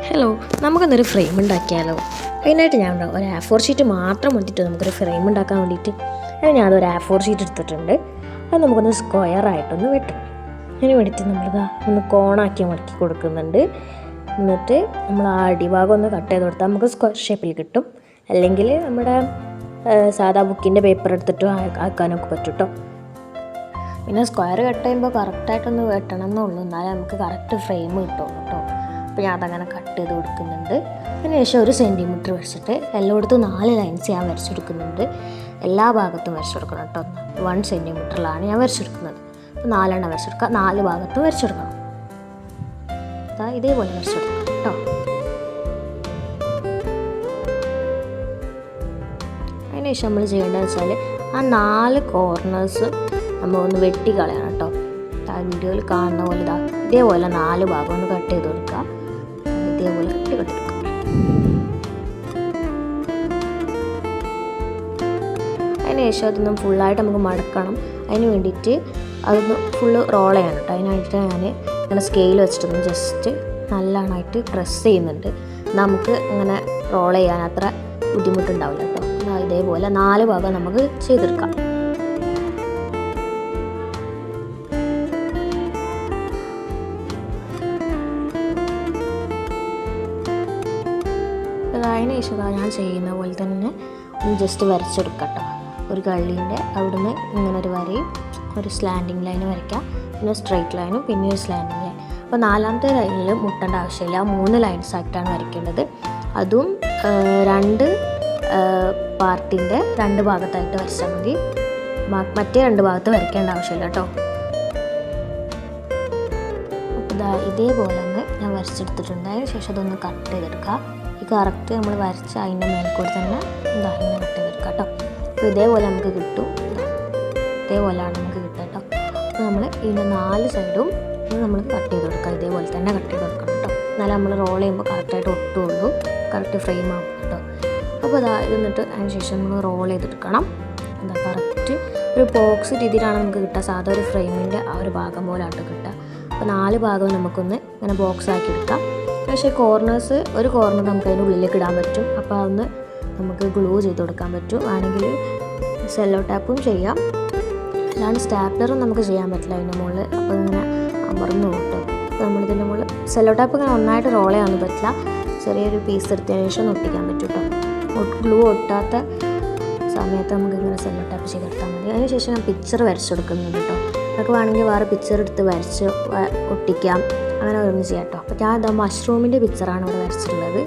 Hello, നമുക്കൊന്നൊരു frame ഉണ്ടാക്കിയാലോ? അതിനായിട്ട് ഞാൻ ഒരു A4 ഷീറ്റ് മാത്രം എടുത്തിട്ട് നമുക്കൊരു ഫ്രെയിം ഉണ്ടാക്കാൻ വേണ്ടിയിട്ട് ഞാനതൊരു A4 ഷീറ്റ് എടുത്തിട്ടുണ്ട്. അത് നമുക്കൊന്ന് സ്ക്വയറായിട്ടൊന്ന് വെട്ടണം. അതിന് വേണ്ടിയിട്ട് നമ്മളിതാ ഒന്ന് കോണാക്കി മടക്കി കൊടുക്കുന്നുണ്ട്. എന്നിട്ട് നമ്മൾ ആ അടിഭാഗം ഒന്ന് കട്ട് ചെയ്ത് കൊടുത്താൽ നമുക്ക് സ്ക്വയർ ഷേപ്പിൽ കിട്ടും. അല്ലെങ്കിൽ നമ്മുടെ സാധാ ബുക്കിൻ്റെ പേപ്പർ എടുത്തിട്ട് ആക്കാനൊക്കെ പറ്റും കേട്ടോ. പിന്നെ സ്ക്വയർ കട്ട് ചെയ്യുമ്പോൾ കറക്റ്റായിട്ടൊന്ന് വെട്ടണം എന്നുള്ളൂ, എന്നാലേ നമുക്ക് കറക്റ്റ് ഫ്രെയിം കിട്ടുള്ളൂ കേട്ടോ. അപ്പോൾ ഞാൻ അതങ്ങനെ കട്ട് ചെയ്ത് കൊടുക്കുന്നുണ്ട്. അതിനുശേഷം 1 സെൻറ്റിമീറ്റർ വെച്ചിട്ട് എല്ലായിടത്തും 4 ലൈൻസ് ഞാൻ വരച്ചെടുക്കുന്നുണ്ട്. എല്ലാ ഭാഗത്തും വരച്ചെടുക്കണം കേട്ടോ. 1 സെൻറ്റിമീറ്ററിലാണ് ഞാൻ വരച്ചെടുക്കുന്നത്. അപ്പോൾ 4 എണ്ണം വരച്ചെടുക്കുക, 4 ഭാഗത്തും വരച്ചെടുക്കണം. ഇതേപോലെ വരച്ചെടുക്കണം കേട്ടോ. അതിനുശേഷം നമ്മൾ ചെയ്യേണ്ടതെന്ന് വെച്ചാൽ ആ 4 കോർണേഴ്സ് നമ്മൾ ഒന്ന് വെട്ടി കളയണം കേട്ടോ. വീഡിയോയിൽ കാണുന്ന പോലെ ഇതേപോലെ 4 ഭാഗം ഒന്ന് കട്ട് ചെയ്ത് കൊടുക്കുക. ഇതേപോലെ കട്ട്. അതിനുശേഷം അതൊന്നും ഫുള്ളായിട്ട് നമുക്ക് മടക്കണം. അതിന് വേണ്ടിയിട്ട് അതൊന്ന് ഫുള്ള് റോൾ ചെയ്യണം കേട്ടോ. അതിനായിട്ട് ഞാൻ ഇങ്ങനെ സ്കെയിൽ വെച്ചിട്ടൊന്ന് ജസ്റ്റ് നല്ലതായിട്ട് പ്രസ് ചെയ്യുന്നുണ്ട്. നമുക്ക് ഇങ്ങനെ റോൾ ചെയ്യാൻ അത്ര ബുദ്ധിമുട്ടുണ്ടാവില്ല കേട്ടോ. ഇതേപോലെ 4 ഭാഗം നമുക്ക് ചെയ്തെടുക്കാം. അതിനുശേഷം ഞാൻ ചെയ്യുന്ന പോലെ തന്നെ ഒന്ന് ജസ്റ്റ് വരച്ചെടുക്കാം കേട്ടോ. ഒരു കള്ളീൻ്റെ അവിടുന്ന് ഇങ്ങനെ ഒരു വരയും ഒരു സ്ലാൻഡിങ് ലൈൻ വരയ്ക്കാം, പിന്നെ സ്ട്രെയിറ്റ് ലൈനും പിന്നെ ഒരു സ്ലാൻഡിങ് ലൈൻ. അപ്പോൾ 4ാമത്തെ ലൈനിൽ മുട്ടേണ്ട ആവശ്യമില്ല, 3 ലൈൻസ് ആയിട്ടാണ് വരയ്ക്കേണ്ടത്. അതും 2 പാർട്ടിൻ്റെ 2 ഭാഗത്തായിട്ട് വരച്ചാൽ മതി. മറ്റേ 2 ഭാഗത്ത് വരയ്ക്കേണ്ട ആവശ്യമില്ല കേട്ടോ. അപ്പോൾ ഇതേപോലെ ഒന്ന് ഞാൻ വരച്ചെടുത്തിട്ടുണ്ട്. അതിന് ശേഷം അതൊന്ന് കട്ട് ചെയ്തെടുക്കുക. ഈ കറക്റ്റ് നമ്മൾ വരച്ച അതിൻ്റെ മേൽക്കൂടെ തന്നെ ഇങ്ങനെ കട്ട് ചെയ്തെടുക്കാം കേട്ടോ. അപ്പോൾ ഇതേപോലെ നമുക്ക് കിട്ടും. ഇതേപോലെയാണ് നമുക്ക് കിട്ടുക കേട്ടോ. അപ്പോൾ നമ്മൾ ഇതിൻ്റെ 4 സൈഡും നമ്മൾ കട്ട് ചെയ്ത് കൊടുക്കുക. ഇതേപോലെ തന്നെ കട്ട് ചെയ്ത് കൊടുക്കണം കേട്ടോ. എന്നാലും നമ്മൾ റോൾ ചെയ്യുമ്പോൾ കറക്റ്റായിട്ട് ഒട്ടുള്ളൂ, കറക്റ്റ് ഫ്രെയിം ആകും കേട്ടോ. അപ്പോൾ ഇത് എന്നിട്ട് അതിന് ശേഷം നമ്മൾ റോൾ ചെയ്തെടുക്കണം. കറക്റ്റ് ഒരു ബോക്സ് രീതിയിലാണ് നമുക്ക് കിട്ടുക. സാധാ ഒരു ഫ്രെയിമിൻ്റെ ആ ഒരു ഭാഗം പോലെയാണ് കിട്ടുക. അപ്പോൾ 4 ഭാഗവും നമുക്കൊന്ന് ഇങ്ങനെ ബോക്സ് ആക്കി എടുക്കാം. പക്ഷേ ഒരു കോർണർ നമുക്ക് അതിൻ്റെ ഉള്ളിലേക്ക് ഇടാൻ പറ്റും. അപ്പോൾ അതൊന്ന് നമുക്ക് ഗ്ലൂ ചെയ്ത് കൊടുക്കാൻ പറ്റും. ആണെങ്കിൽ സെല്ലോ ടാപ്പും ചെയ്യാം, അല്ലാണ്ട് സ്റ്റാപ്ലറും നമുക്ക് ചെയ്യാൻ പറ്റില്ല അതിൻ്റെ മുകളിൽ. അപ്പോൾ ഇങ്ങനെ അമർന്നു കിട്ടും. അപ്പോൾ നമ്മളിതിൻ്റെ മുകളിൽ സെല്ലോ ടാപ്പ് ഇങ്ങനെ ഒന്നായിട്ട് റോൾ ചെയ്യാനൊന്നും പറ്റില്ല. ചെറിയൊരു പീസ് എടുത്തതിന് ശേഷം ഒട്ടിക്കാൻ പറ്റും കേട്ടോ. ഗ്ലൂ ഒട്ടാത്ത സമയത്ത് നമുക്ക് ഇങ്ങനെ സെല്ലോ ടാപ്പ് ചെയ്തെടുത്താൽ മതി. അതിന് ശേഷം ഞാൻ പിക്ചർ വരച്ചെടുക്കുന്നുണ്ട് കേട്ടോ. നമുക്ക് വേണമെങ്കിൽ വേറെ പിക്ചർ എടുത്ത് വരച്ച് ഒട്ടിക്കാം, അങ്ങനെ ഓരോന്ന് ചെയ്യാം കേട്ടോ. അപ്പോൾ ഞാൻ മഷ്റൂമിൻ്റെ പിക്ചറാണ് ഇവിടെ വരച്ചിട്ടുള്ളത്.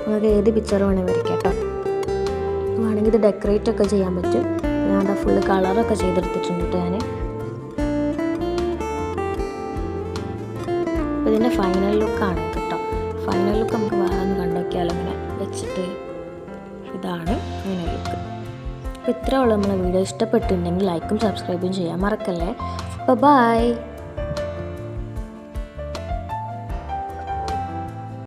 നമുക്ക് ഏത് പിക്ചർ വേണമെങ്കിൽ വരയ്ക്കാം കേട്ടോ. വേണമെങ്കിൽ ഇത് ഡെക്കറേറ്റ് ഒക്കെ ചെയ്യാൻ പറ്റും. ഞാൻ ഫുള്ള് കളറൊക്കെ ചെയ്തെടുത്തിട്ടുണ്ട് കേട്ടോ ഞാൻ. അപ്പോൾ ഇതിൻ്റെ ഫൈനൽ ലുക്കാണ് കേട്ടോ. ഫൈനൽ ലുക്ക് നമുക്ക് വേറെ ഒന്ന് കണ്ടുനോക്കിയാലോ, ഇങ്ങനെ വെച്ചിട്ട്. ഇതാണ് ഫൈനൽ ലുക്ക്. അപ്പോൾ ഇത്രയുള്ള നമ്മളെ വീഡിയോ ഇഷ്ടപ്പെട്ടിട്ടുണ്ടെങ്കിൽ ലൈക്കും സബ്സ്ക്രൈബും ചെയ്യാൻ മറക്കല്ലേ. അപ്പോൾ ബൈ.